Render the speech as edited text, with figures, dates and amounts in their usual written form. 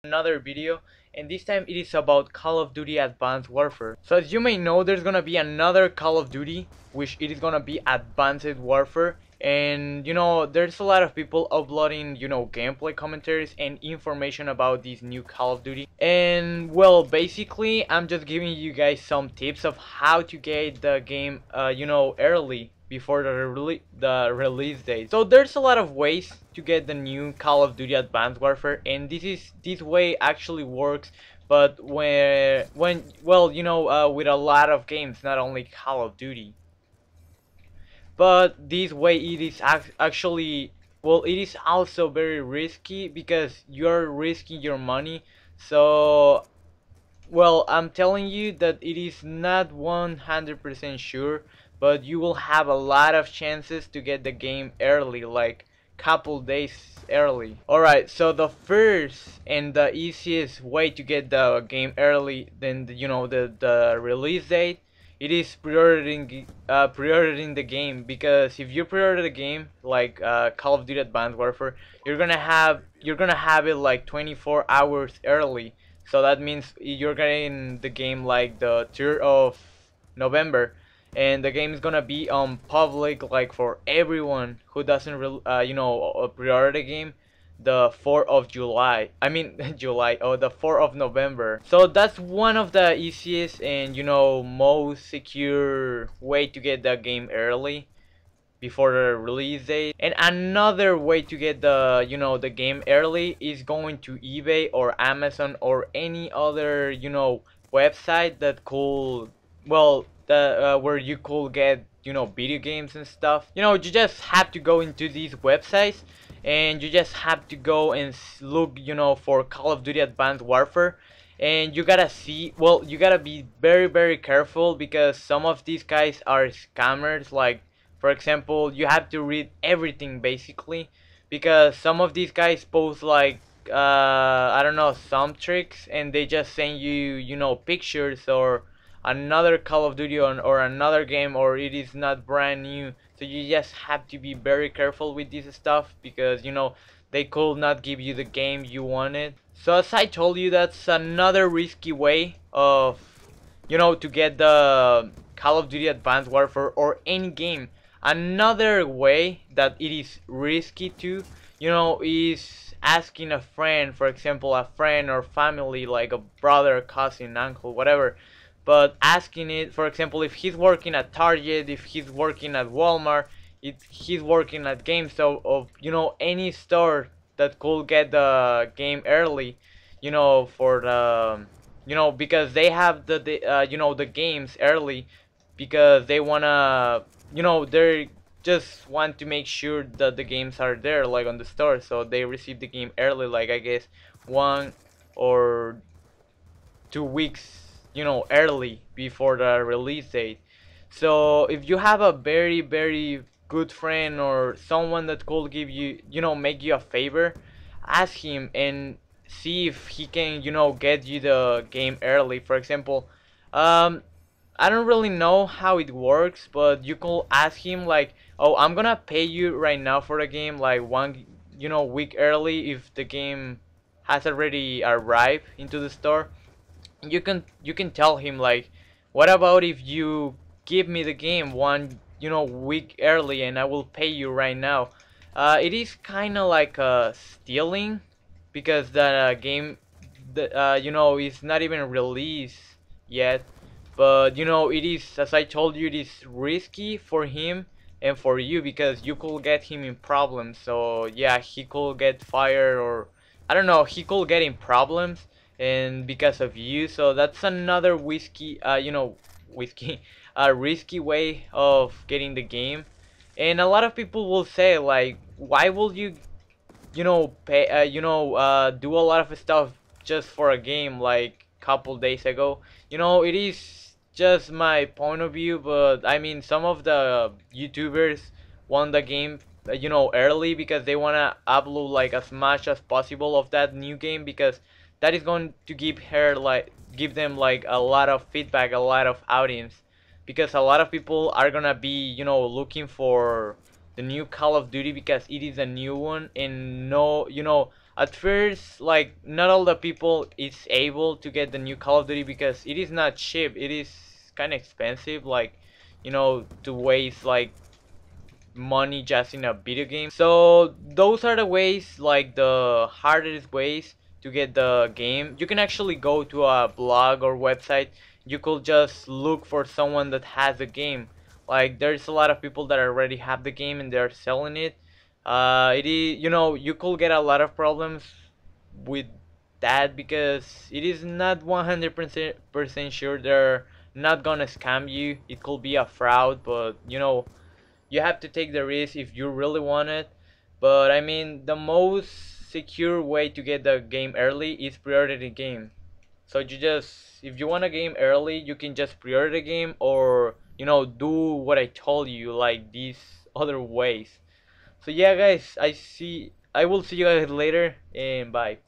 Another video, and this time it is about Call of Duty Advanced Warfare. So as you may know, there's gonna be another Call of Duty, which it is gonna be Advanced Warfare. And there's a lot of people uploading gameplay commentaries and information about this new Call of Duty. And well, basically I'm just giving you guys some tips of how to get the game early before the release date. So there's a lot of ways to get the new Call of Duty Advanced Warfare, and this way actually works, but with a lot of games, not only Call of Duty. But this way it is actually, well, it is also very risky because you're risking your money. So well, I'm telling you that it is not 100% sure, but you will have a lot of chances to get the game early, like couple days early. Alright, so the first and the easiest way to get the game early than the release date, it is pre-ordering the game. Because if you pre-order the game like Call of Duty Advanced Warfare, you're gonna have it like 24 hours early. So that means you're getting the game like the 3rd of November, and the game is gonna be on public like for everyone who doesn't pre-order the game the 4th of July. I mean July, oh, the 4th of November. So that's one of the easiest and most secure way to get the game early before the release date. And another way to get the game early is going to eBay or Amazon or any other website that could, well, where you could get video games and stuff. You just have to go into these websites, and you just have to go and look for Call of Duty Advanced Warfare. And you gotta see, well, you gotta be very careful, because some of these guys are scammers. Like, for example, you have to read everything basically, because some of these guys post like I don't know, some tricks, and they just send you pictures or another Call of Duty or another game, or it is not brand new. So you just have to be very careful with this stuff, because they could not give you the game you wanted. So as I told you, that's another risky way of to get the Call of Duty Advanced Warfare or any game. Another way that it is risky too, is asking a friend, for example, a friend or family, like a brother, cousin, uncle, whatever. But asking it, for example, if he's working at Target, if he's working at Walmart, if he's working at GameStop, of any store that could get the game early, for the because they have the games early, because they wanna, they just want to make sure that the games are there, like on the store, so they receive the game early, like I guess 1 or 2 weeks early before the release date. So if you have a very good friend or someone that could give you make you a favor, ask him and see if he can get you the game early. For example, I don't really know how it works, but you could ask him like, oh, I'm gonna pay you right now for the game like one week early if the game has already arrived into the store. You can tell him like, what about if you give me the game one week early, and I will pay you right now. It is kind of like stealing, because the game is not even released yet. But it is, as I told you, it is risky for him and for you, because you could get him in problems. So yeah, he could get fired, or I don't know, he could get in problems and because of you. So that's another whiskey a risky way of getting the game. And a lot of people will say like, why will you pay do a lot of stuff just for a game like couple days ago? It is just my point of view, but I mean, some of the YouTubers want the game early, because they want to upload like as much as possible of that new game, because that is going to give them like a lot of feedback, a lot of audience, because a lot of people are gonna be looking for the new Call of Duty, because it is a new one. And no, At first, like, not all the people is able to get the new Call of Duty because it is not cheap. It is kind of expensive, like, to waste like money just in a video game. So those are the ways, like the hardest ways to get the game. You can actually go to a blog or website. You could just look for someone that has a game. Like there's a lot of people that already have the game and they're selling it. It is, you could get a lot of problems with that because it is not 100% sure they're not gonna scam you. It could be a fraud, but you have to take the risk if you really want it. But I mean, the most secure way to get the game early is pre-order the game. So if you want a game early, you can just pre-order the game, or do what I told you, like these other ways. So yeah, guys, I will see you guys later, and bye.